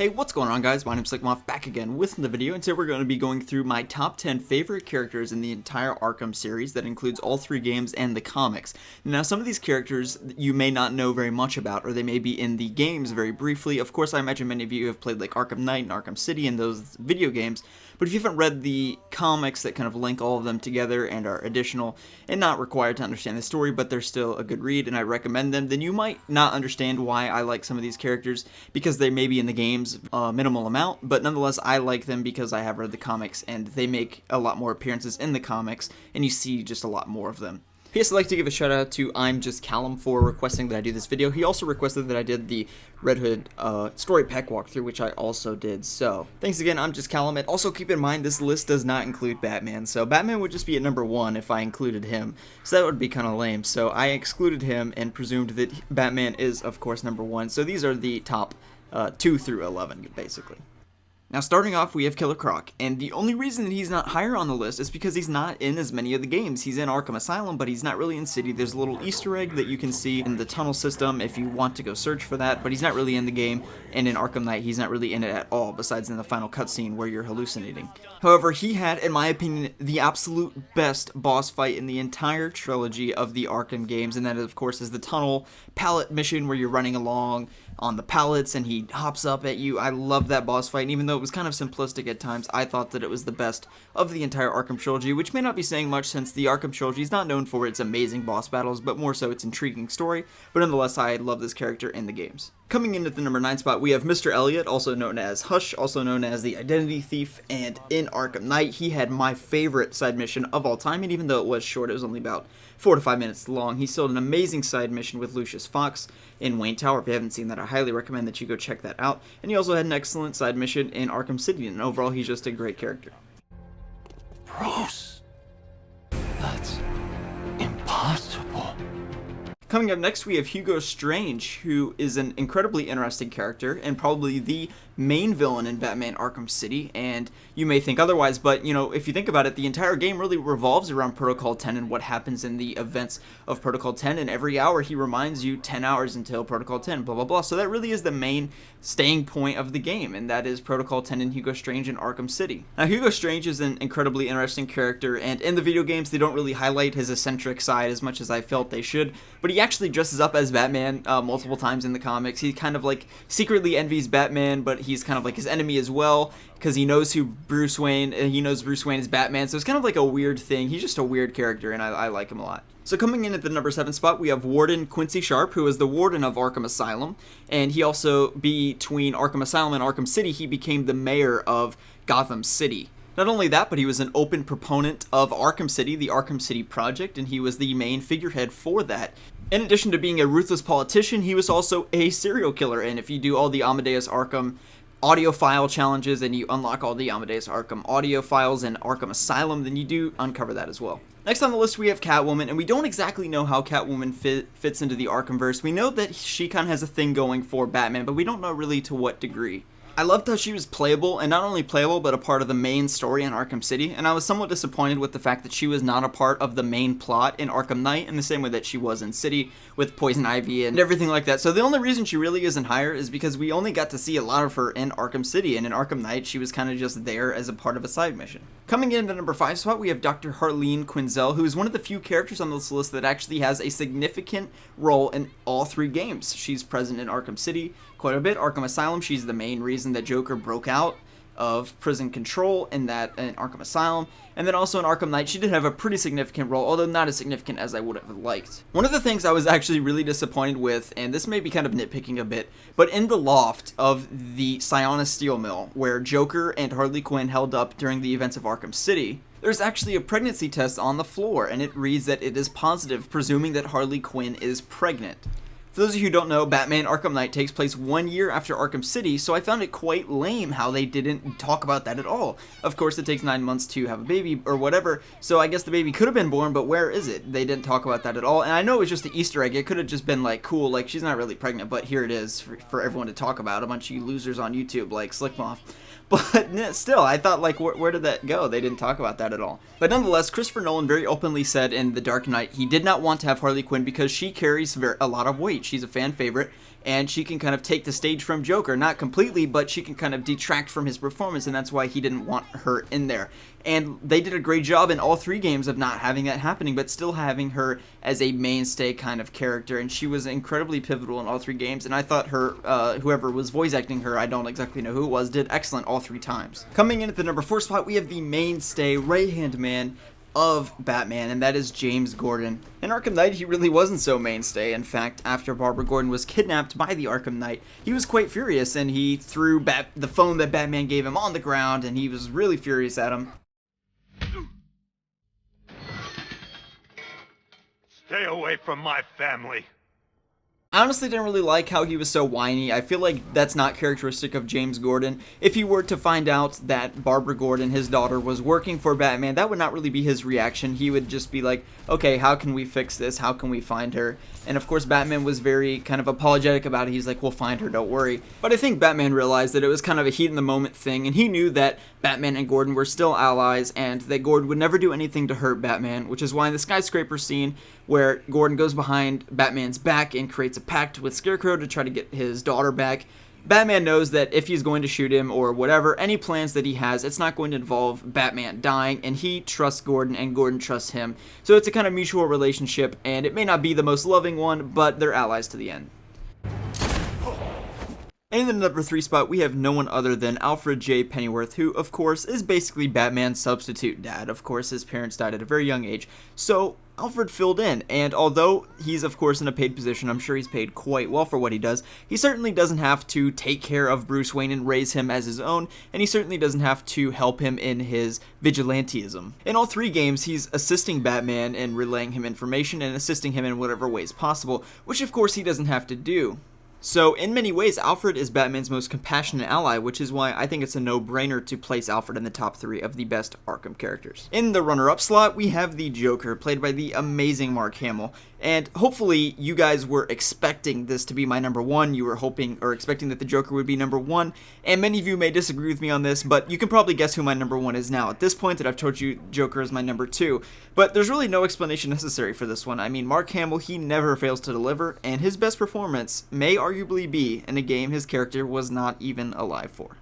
Hey, what's going on, guys? My name's Slickmoth, back again with the video, and today we're going to be going through my top 10 favorite characters in the entire Arkham series. That includes all 3 games and the comics. Now, some of these characters you may not know very much about, or they may be in the games very briefly. Of course, I imagine many of you have played like Arkham Knight and Arkham City and those video games, but if you haven't read the comics that kind of link all of them together and are additional and not required to understand the story, but they're still a good read and I recommend them, then you might not understand why I like some of these characters, because they may be in the games a minimal amount, but nonetheless I like them because I have read the comics and they make a lot more appearances in the comics and you see just a lot more of them. P.S. I'd like to give a shout out to I'm Just Callum for requesting that I do this video. He also requested that I did the Red Hood story pack walkthrough, which I also did. So thanks again, I'm Just Callum. And also keep in mind this list does not include Batman. So Batman would just be at number 1 if I included him. So that would be kind of lame. So I excluded him and presumed that Batman is of course number 1. So these are the top 2 through 11 basically. Now, starting off, we have Killer Croc, and the only reason that he's not higher on the list is because he's not in as many of the games. He's in Arkham Asylum, but he's not really in City. There's a little Easter egg that you can see in the tunnel system if you want to go search for that, but he's not really in the game, and in Arkham Knight, he's not really in it at all, besides in the final cutscene where you're hallucinating. However, he had, in my opinion, the absolute best boss fight in the entire trilogy of the Arkham games, and that, of course, is the tunnel pallet mission where you're running along on the pallets and he hops up at you. I love that boss fight, and even though it was kind of simplistic at times, I thought that it was the best of the entire Arkham trilogy, which may not be saying much since the Arkham trilogy is not known for its amazing boss battles, but more so its intriguing story, but nonetheless, I love this character in the games. Coming in at the number 9 spot, we have Mr. Elliot, also known as Hush, also known as the Identity Thief, and in Arkham Knight, he had my favorite side mission of all time, and even though it was short, it was only about 4 to 5 minutes long, he still had an amazing side mission with Lucius Fox in Wayne Tower. If you haven't seen that, I highly recommend that you go check that out, and he also had an excellent side mission in Arkham City, and overall, he's just a great character. Bruce, that's impossible. Coming up next, we have Hugo Strange, who is an incredibly interesting character and probably the main villain in Batman Arkham City, and you may think otherwise, but, you know, if you think about it, the entire game really revolves around Protocol 10 and what happens in the events of Protocol 10, and every hour he reminds you 10 hours until Protocol 10, blah, blah, blah, so that really is the main staying point of the game, and that is Protocol 10 and Hugo Strange in Arkham City. Now, Hugo Strange is an incredibly interesting character, and in the video games, they don't really highlight his eccentric side as much as I felt they should, but he actually dresses up as Batman multiple times in the comics. He kind of like secretly envies Batman, but he's kind of like his enemy as well, because he knows Bruce Wayne is Batman, so it's kind of like a weird thing. He's just a weird character, and I like him a lot. So coming in at the number 7 spot, we have Warden Quincy Sharp, who is the warden of Arkham Asylum, and he also, between Arkham Asylum and Arkham City, he became the mayor of Gotham City. Not only that, but he was an open proponent of Arkham City, the Arkham City Project, and he was the main figurehead for that. In addition to being a ruthless politician, he was also a serial killer, and if you do all the Amadeus Arkham audio file challenges and you unlock all the Amadeus Arkham audio files in Arkham Asylum, then you do uncover that as well. Next on the list, we have Catwoman, and we don't exactly know how Catwoman fits into the Arkhamverse. We know that she kind of has a thing going for Batman, but we don't know really to what degree. I loved how she was playable, and not only playable, but a part of the main story in Arkham City, and I was somewhat disappointed with the fact that she was not a part of the main plot in Arkham Knight in the same way that she was in City with Poison Ivy and everything like that. So the only reason she really isn't higher is because we only got to see a lot of her in Arkham City, and in Arkham Knight, she was kind of just there as a part of a side mission. Coming in at the number 5 spot, we have Dr. Harleen Quinzel, who is one of the few characters on this list that actually has a significant role in all 3 games. She's present in Arkham City quite a bit. Arkham Asylum, she's the main reason that Joker broke out of prison control in Arkham Asylum, and then also in Arkham Knight, she did have a pretty significant role, although not as significant as I would have liked. One of the things I was actually really disappointed with, and this may be kind of nitpicking a bit, but in the loft of the Sionis Steel Mill, where Joker and Harley Quinn held up during the events of Arkham City, there's actually a pregnancy test on the floor, and it reads that it is positive, presuming that Harley Quinn is pregnant. For those of you who don't know, Batman Arkham Knight takes place 1 year after Arkham City, so I found it quite lame how they didn't talk about that at all. Of course, it takes 9 months to have a baby, or whatever, so I guess the baby could have been born, but where is it? They didn't talk about that at all, and I know it was just an Easter egg. It could have just been like, cool, like, she's not really pregnant, but here it is for everyone to talk about, a bunch of you losers on YouTube like Slickmoth. But still, I thought, like, where did that go? They didn't talk about that at all. But nonetheless, Christopher Nolan very openly said in The Dark Knight he did not want to have Harley Quinn because she carries a lot of weight. She's a fan favorite, and she can kind of take the stage from Joker. Not completely, but she can kind of detract from his performance, and that's why he didn't want her in there. And they did a great job in all 3 games of not having that happening, but still having her as a mainstay kind of character. And she was incredibly pivotal in all 3 games. And I thought her, whoever was voice acting her, I don't exactly know who it was, did excellent all 3 times. Coming in at the number 4 spot, we have the mainstay right-hand man of Batman, and that is James Gordon. In Arkham Knight, he really wasn't so mainstay. In fact, after Barbara Gordon was kidnapped by the Arkham Knight, he was quite furious, and he threw the phone that Batman gave him on the ground, and he was really furious at him. Stay away from my family. I honestly didn't really like how he was so whiny. I feel like that's not characteristic of James Gordon. If he were to find out that Barbara Gordon, his daughter, was working for Batman, that would not really be his reaction. He would just be like, okay, how can we fix this? How can we find her? And of course, Batman was very kind of apologetic about it. He's like, we'll find her, don't worry. But I think Batman realized that it was kind of a heat in the moment thing, and he knew that Batman and Gordon were still allies, and that Gordon would never do anything to hurt Batman, which is why in the skyscraper scene, where Gordon goes behind Batman's back and creates a pact with Scarecrow to try to get his daughter back, Batman knows that if he's going to shoot him or whatever, any plans that he has, it's not going to involve Batman dying, and he trusts Gordon and Gordon trusts him. So it's a kind of mutual relationship, and it may not be the most loving one, but they're allies to the end. In the number 3 spot, we have no one other than Alfred J. Pennyworth, who, of course, is basically Batman's substitute dad. Of course, his parents died at a very young age, so Alfred filled in, and although he's, of course, in a paid position, I'm sure he's paid quite well for what he does, he certainly doesn't have to take care of Bruce Wayne and raise him as his own, and he certainly doesn't have to help him in his vigilantism. In all 3 games, he's assisting Batman in relaying him information and assisting him in whatever ways possible, which, of course, he doesn't have to do. So, in many ways, Alfred is Batman's most compassionate ally, which is why I think it's a no-brainer to place Alfred in the top 3 of the best Arkham characters. In the runner-up slot, we have the Joker, played by the amazing Mark Hamill. And hopefully, you guys were expecting this to be my number 1. You were hoping or expecting that the Joker would be number 1. And many of you may disagree with me on this, but you can probably guess who my number 1 is now. At this point that I've told you Joker is my number 2. But there's really no explanation necessary for this one. I mean, Mark Hamill, he never fails to deliver, and his best performance may arguably be in a game his character was not even alive for.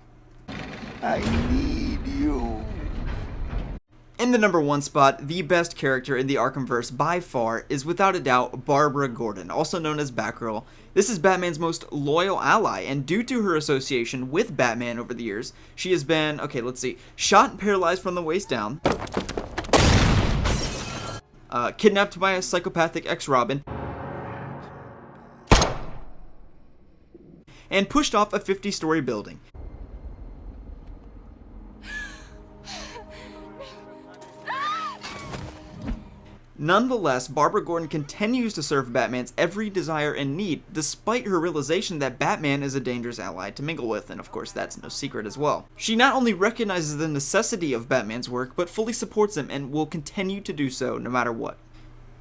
I need you. In the number 1 spot, the best character in the Arkhamverse by far is without a doubt Barbara Gordon, also known as Batgirl. This is Batman's most loyal ally, and due to her association with Batman over the years, she has been, shot and paralyzed from the waist down, kidnapped by a psychopathic ex-Robin, and pushed off a 50-story building. Nonetheless, Barbara Gordon continues to serve Batman's every desire and need, despite her realization that Batman is a dangerous ally to mingle with, and of course that's no secret as well. She not only recognizes the necessity of Batman's work, but fully supports him and will continue to do so no matter what.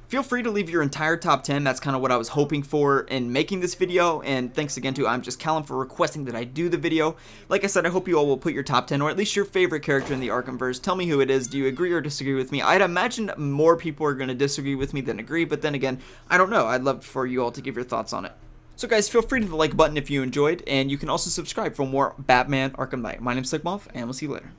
Feel free to leave your entire top 10, that's kind of what I was hoping for in making this video, and thanks again to I'm Just Callum for requesting that I do the video. Like I said, I hope you all will put your top 10, or at least your favorite character in the Arkhamverse. Tell me who it is, do you agree or disagree with me? I'd imagine more people are going to disagree with me than agree, but then again, I don't know, I'd love for you all to give your thoughts on it. So guys, feel free to hit the like button if you enjoyed, and you can also subscribe for more Batman Arkham Knight. My name's Sigmoff, and we'll see you later.